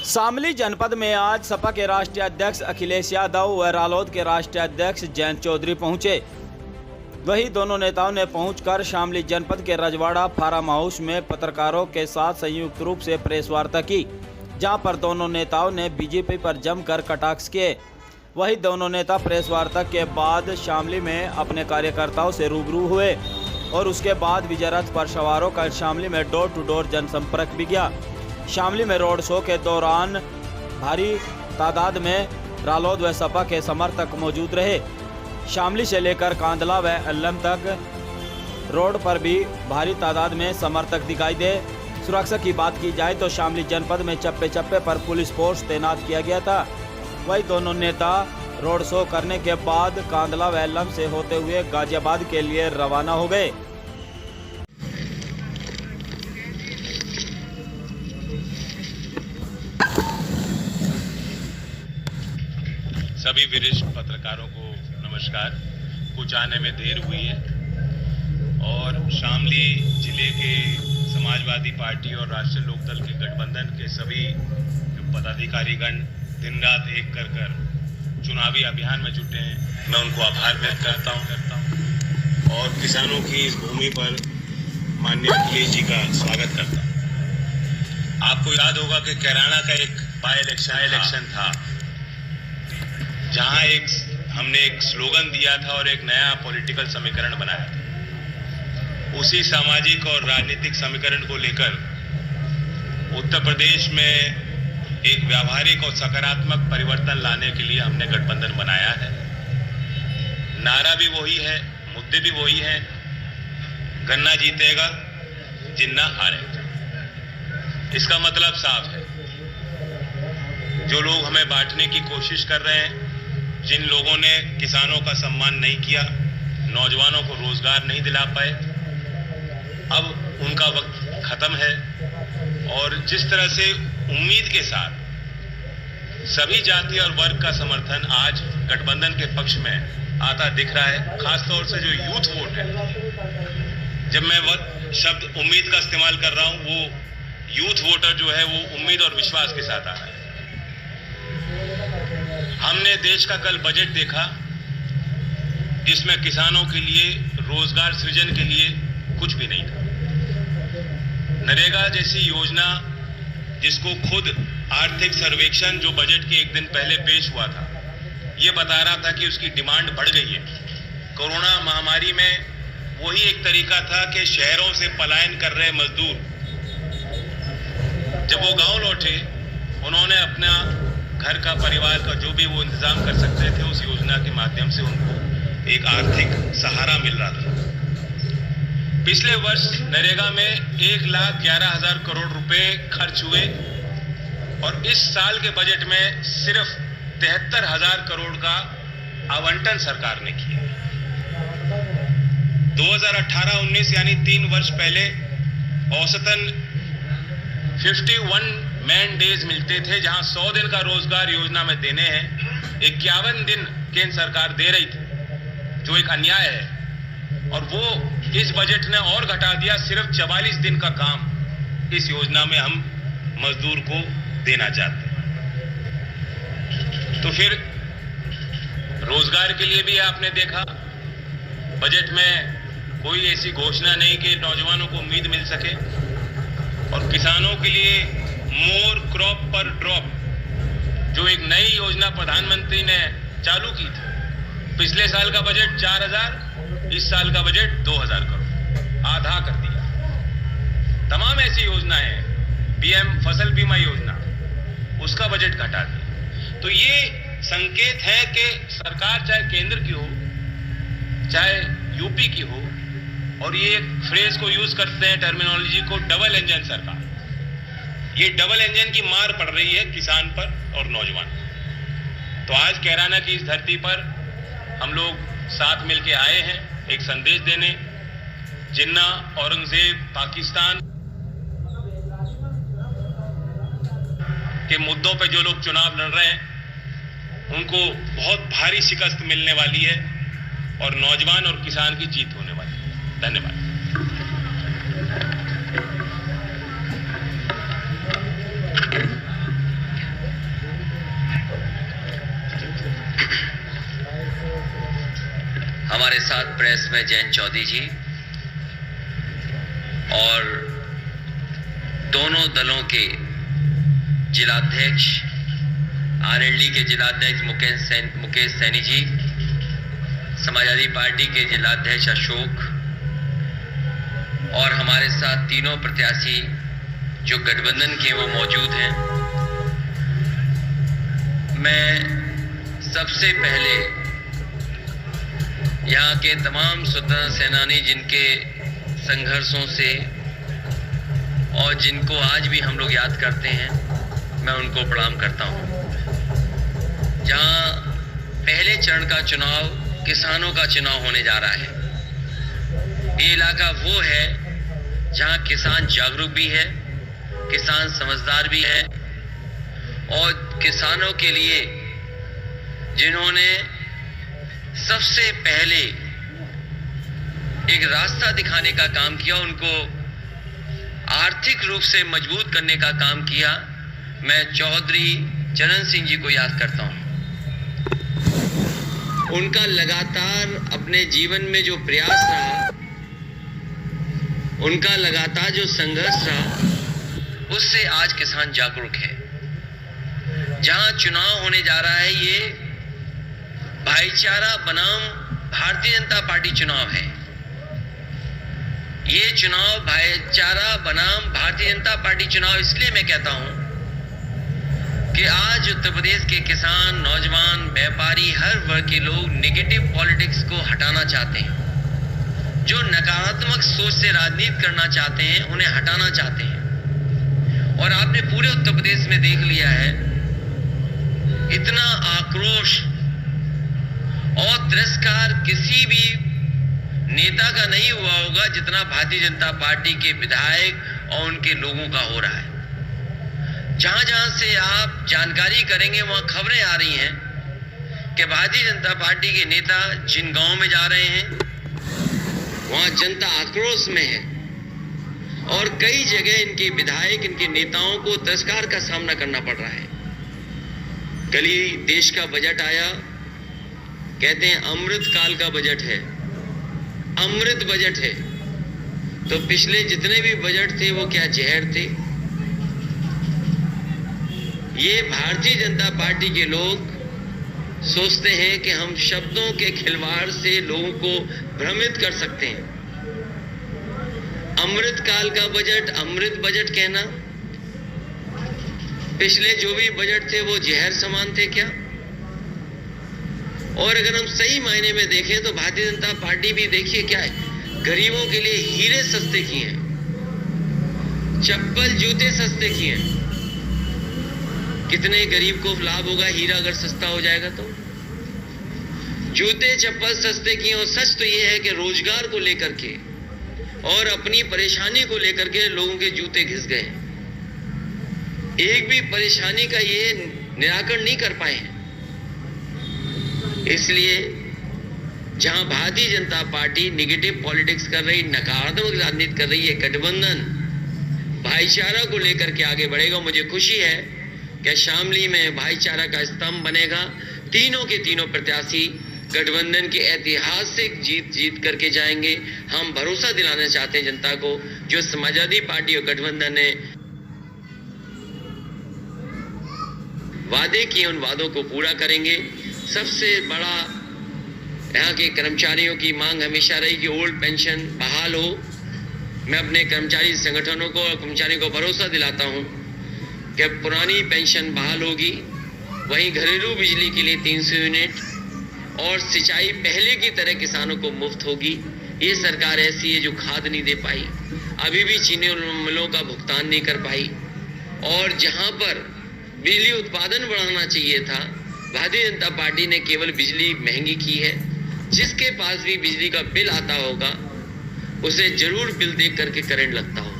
शामली जनपद में आज सपा के राष्ट्रीय अध्यक्ष अखिलेश यादव व रालोद के राष्ट्रीय अध्यक्ष जयंत चौधरी पहुंचे। वहीं दोनों नेताओं ने पहुंचकर शामली जनपद के रजवाड़ा फार्म हाउस में पत्रकारों के साथ संयुक्त रूप से प्रेस वार्ता की, जहां पर दोनों नेताओं ने बीजेपी पर जमकर कटाक्ष किए। वहीं दोनों नेता प्रेस वार्ता के बाद शामली में अपने कार्यकर्ताओं से रूबरू हुए और उसके बाद विजय रथ पर सवार होकर शामली में डोर टू डोर जनसंपर्क भी किया। शामली में रोड शो के दौरान भारी तादाद में रालोद व सपा के समर्थक मौजूद रहे। शामली से लेकर कांदला व अल्लम तक रोड पर भी भारी तादाद में समर्थक दिखाई दे। सुरक्षा की बात की जाए तो शामली जनपद में चप्पे चप्पे पर पुलिस फोर्स तैनात किया गया था। वही दोनों नेता रोड शो करने के बाद कांदला व अल्लम से होते हुए गाजियाबाद के लिए रवाना हो गए। सभी वरिष्ठ पत्रकारों को नमस्कार। कुछ आने में देर हुई है और शामली जिले के समाजवादी पार्टी और राष्ट्रीय लोकदल के गठबंधन के सभी पदाधिकारीगण दिन रात एक कर चुनावी अभियान में जुटे हैं। मैं उनको आभार व्यक्त करता हूं और किसानों की इस भूमि पर माननीय अखिलेश जी का स्वागत करता हूं। आपको याद होगा कि कैराना का एक बाय इलेक्शन था, जहां हमने एक स्लोगन दिया था और एक नया पॉलिटिकल समीकरण बनाया था। उसी सामाजिक और राजनीतिक समीकरण को लेकर उत्तर प्रदेश में एक व्यावहारिक और सकारात्मक परिवर्तन लाने के लिए हमने गठबंधन बनाया है। नारा भी वही है, मुद्दे भी वही हैं। गन्ना जीतेगा, जिन्ना हारेगा। इसका मतलब साफ है, जो लोग हमें बांटने की कोशिश कर रहे हैं, जिन लोगों ने किसानों का सम्मान नहीं किया, नौजवानों को रोजगार नहीं दिला पाए, अब उनका वक्त खत्म है। और जिस तरह से उम्मीद के साथ सभी जाति और वर्ग का समर्थन आज गठबंधन के पक्ष में आता दिख रहा है, खासतौर से जो यूथ वोट है। जब मैं शब्द उम्मीद का इस्तेमाल कर रहा हूं, वो यूथ वोटर जो है वो उम्मीद और विश्वास के साथ आ रहा है। हमने देश का कल बजट देखा, जिसमें किसानों के लिए, रोजगार सृजन के लिए कुछ भी नहीं था। नरेगा जैसी योजना, जिसको खुद आर्थिक सर्वेक्षण जो बजट के एक दिन पहले पेश हुआ था, ये बता रहा था कि उसकी डिमांड बढ़ गई है। कोरोना महामारी में वही एक तरीका था कि शहरों से पलायन कर रहे मजदूर जब वो गांव लौटे, उन्होंने अपना घर का, परिवार का जो भी वो इंतजाम कर सकते थे, उस योजना के माध्यम से उनको एक आर्थिक सहारा मिल रहा था। पिछले वर्ष नरेगा में 1,11,000 करोड़ रुपए खर्च हुए और इस साल के बजट में सिर्फ 73,000 करोड़ का आवंटन सरकार ने किया। 2018-19 यानी 3 वर्ष पहले औसतन 51 मैन डेज मिलते थे, जहां 100 दिन का रोजगार योजना में देने हैं। 51 दिन केंद्र सरकार दे रही थी, जो एक अन्याय है। और वो इस बजट ने और घटा दिया, सिर्फ 44 दिन का काम इस योजना में हम मजदूर को देना चाहते हैं। तो फिर रोजगार के लिए भी आपने देखा, बजट में कोई ऐसी घोषणा नहीं कि नौजवानों को उम्मीद मिल सके। और किसानों के लिए मोर क्रॉप पर ड्रॉप, जो एक नई योजना प्रधानमंत्री ने चालू की थी। पिछले साल का बजट 4,000, इस साल का बजट 2,000 करोड़, आधा कर दिया। तमाम ऐसी योजनाएं, पीएम फसल बीमा योजना, उसका बजट घटा दिया। तो ये संकेत है कि सरकार चाहे केंद्र की हो, चाहे यूपी की हो, और ये एक फ्रेज को यूज करते हैं, टर्मिनोलॉजी को, डबल इंजन सरकार। ये डबल इंजन की मार पड़ रही है किसान पर और नौजवान पर। तो आज कैराना की इस धरती पर हम लोग साथ मिलके आए हैं एक संदेश देने। जिन्ना, औरंगजेब, पाकिस्तान के मुद्दों पे जो लोग चुनाव लड़ रहे हैं, उनको बहुत भारी शिकस्त मिलने वाली है और नौजवान और किसान की जीत होने वाली है। धन्यवाद। साथ प्रेस में जयंत चौधरी जी और दोनों दलों के जिलाध्यक्ष, आरएलडी के जिलाध्यक्ष मुकेश सैनी जी, समाजवादी पार्टी के जिलाध्यक्ष अशोक और हमारे साथ तीनों प्रत्याशी जो गठबंधन के वो मौजूद हैं। मैं सबसे पहले यहाँ के तमाम स्वतंत्रता सेनानी जिनके संघर्षों से और जिनको आज भी हम लोग याद करते हैं, मैं उनको प्रणाम करता हूँ। जहाँ पहले चरण का चुनाव किसानों का चुनाव होने जा रहा है, ये इलाका वो है जहाँ किसान जागरूक भी है, किसान समझदार भी है और किसानों के लिए जिन्होंने सबसे पहले एक रास्ता दिखाने का काम किया, उनको आर्थिक रूप से मजबूत करने का काम किया, मैं चौधरी चरण सिंह जी को याद करता हूं। उनका लगातार अपने जीवन में जो प्रयास रहा, उनका लगातार जो संघर्ष रहा, उससे आज किसान जागरूक है। जहां चुनाव होने जा रहा है, ये भाईचारा बनाम भारतीय जनता पार्टी चुनाव है। ये चुनाव भाईचारा बनाम भारतीय जनता पार्टी चुनाव इसलिए मैं कहता हूं कि आज उत्तर प्रदेश के किसान, नौजवान, व्यापारी, हर वर्ग के लोग नेगेटिव पॉलिटिक्स को हटाना चाहते हैं। जो नकारात्मक सोच से राजनीति करना चाहते हैं, उन्हें हटाना चाहते हैं। और आपने पूरे उत्तर प्रदेश में देख लिया है, इतना आक्रोश और तिरस्कार किसी भी नेता का नहीं हुआ होगा जितना भारतीय जनता पार्टी के विधायक और उनके लोगों का हो रहा है। जहां जहां से आप जानकारी करेंगे, वहां खबरें आ रही हैं कि भारतीय जनता पार्टी के नेता जिन गांव में जा रहे हैं, वहां जनता आक्रोश में है और कई जगह इनके विधायक, इनके नेताओं को तिरस्कार का सामना करना पड़ रहा है। कल ही देश का बजट आया, कहते हैं अमृत काल का बजट है, अमृत बजट है। तो पिछले जितने भी बजट थे वो क्या जहर थे? ये भारतीय जनता पार्टी के लोग सोचते हैं कि हम शब्दों के खिलवाड़ से लोगों को भ्रमित कर सकते हैं। अमृत काल का बजट, अमृत बजट कहना, पिछले जो भी बजट थे वो जहर समान थे क्या? और अगर हम सही मायने में देखें तो भारतीय जनता पार्टी भी देखिए क्या है, गरीबों के लिए हीरे सस्ते किए हैं, चप्पल जूते सस्ते किए हैं। कितने गरीब को लाभ होगा हीरा अगर सस्ता हो जाएगा तो? जूते चप्पल सस्ते किए। और सच तो ये है कि रोजगार को लेकर के और अपनी परेशानी को लेकर के लोगों के जूते घिस गए। एक भी परेशानी का ये निराकरण नहीं कर पाए हैं। इसलिए जहां Bharatiya Janata party negative politics कर रही, नकारात्मक राजनीति कर रही है, गठबंधन भाईचारा को लेकर के आगे बढ़ेगा। मुझे खुशी है कि शामली में भाईचारा का स्तंभ बनेगा। तीनों के तीनों प्रत्याशी गठबंधन की ऐतिहासिक जीत करके जाएंगे। हम भरोसा दिलाना चाहते हैं जनता को, जो समाजवादी पार्टी और गठबंधन ने वादे किए, उन वादों को पूरा करेंगे। सबसे बड़ा यहाँ के कर्मचारियों की मांग हमेशा रही कि ओल्ड पेंशन बहाल हो। मैं अपने कर्मचारी संगठनों को और कर्मचारियों को भरोसा दिलाता हूँ कि पुरानी पेंशन बहाल होगी। वहीं घरेलू बिजली के लिए 300 यूनिट और सिंचाई पहले की तरह किसानों को मुफ्त होगी। ये सरकार ऐसी है जो खाद नहीं दे पाई, अभी भी चीनी मिलों का भुगतान नहीं कर पाई। और जहाँ पर बिजली उत्पादन बढ़ाना चाहिए था, भारतीय जनता पार्टी ने केवल बिजली महंगी की है। जिसके पास भी बिजली का बिल आता होगा, उसे जरूर बिल देख करके करंट लगता होगा।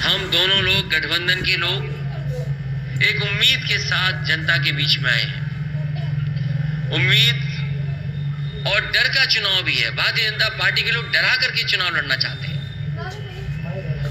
हम दोनों लोग, गठबंधन के लोग, एक उम्मीद के साथ जनता के बीच में आए हैं। उम्मीद और डर का चुनाव भी है। भारतीय जनता पार्टी के लोग डरा करके चुनाव लड़ना चाहते हैं।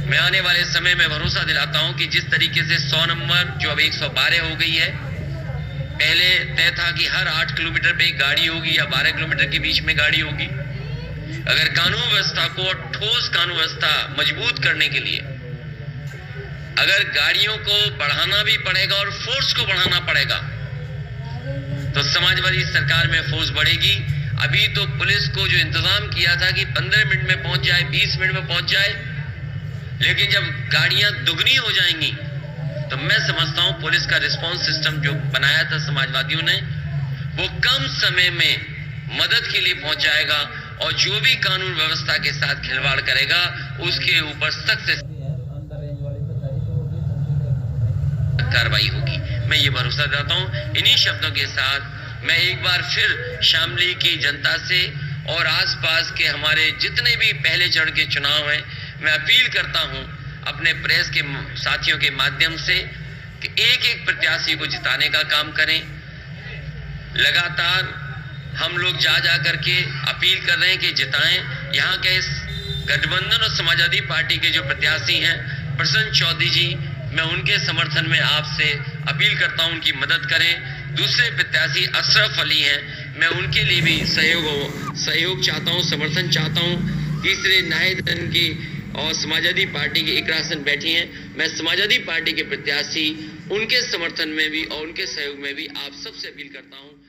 मैं आने वाले समय में भरोसा दिलाता हूं कि जिस तरीके से 100 नंबर जो अब 112 हो गई है, पहले तय था कि हर 8 किलोमीटर पे एक गाड़ी होगी या 12 किलोमीटर के बीच में गाड़ी होगी। अगर कानून व्यवस्था को, ठोस कानून व्यवस्था मजबूत करने के लिए अगर गाड़ियों को बढ़ाना भी पड़ेगा और फोर्स को बढ़ाना पड़ेगा, तो समाजवादी सरकार में फोर्स बढ़ेगी। अभी तो पुलिस को जो इंतजाम किया था कि 15 मिनट में पहुंच जाए, 20 मिनट में पहुंच जाए, लेकिन जब गाड़ियां दुगनी हो जाएंगी तो मैं समझता हूं पुलिस का रिस्पांस सिस्टम जो बनाया था समाजवादियों ने, वो कम समय में मदद के लिए पहुंच जाएगा और जो भी कानून व्यवस्था के साथ खिलवाड़ करेगा उसके ऊपर सख्त से कार्रवाई होगी। मैं ये भरोसा देता हूं। इन्हीं शब्दों के साथ मैं एक बार फिर शामली की जनता से और आसपास के हमारे जितने भी पहले चरण के चुनाव हैं, मैं अपील करता हूं अपने प्रेस के साथियों के माध्यम से कि एक एक प्रत्याशी को जिताने का काम करें। लगातार हम लोग जा करके अपील कर रहे हैं कि जिताएं। यहाँ के इस गठबंधन और समाजवादी पार्टी के जो प्रत्याशी हैं प्रसन्न चौधरी जी, मैं उनके समर्थन में आपसे अपील करता हूं उनकी मदद करें। दूसरे प्रत्याशी अशरफ अली हैं, मैं उनके लिए भी सहयोग चाहता हूं, समर्थन चाहता हूं। तीसरे नाहिद की और समाजवादी पार्टी की इकरा हसन बैठी हैं, मैं समाजवादी पार्टी के प्रत्याशी उनके समर्थन में भी और उनके सहयोग में भी आप सबसे अपील करता हूं।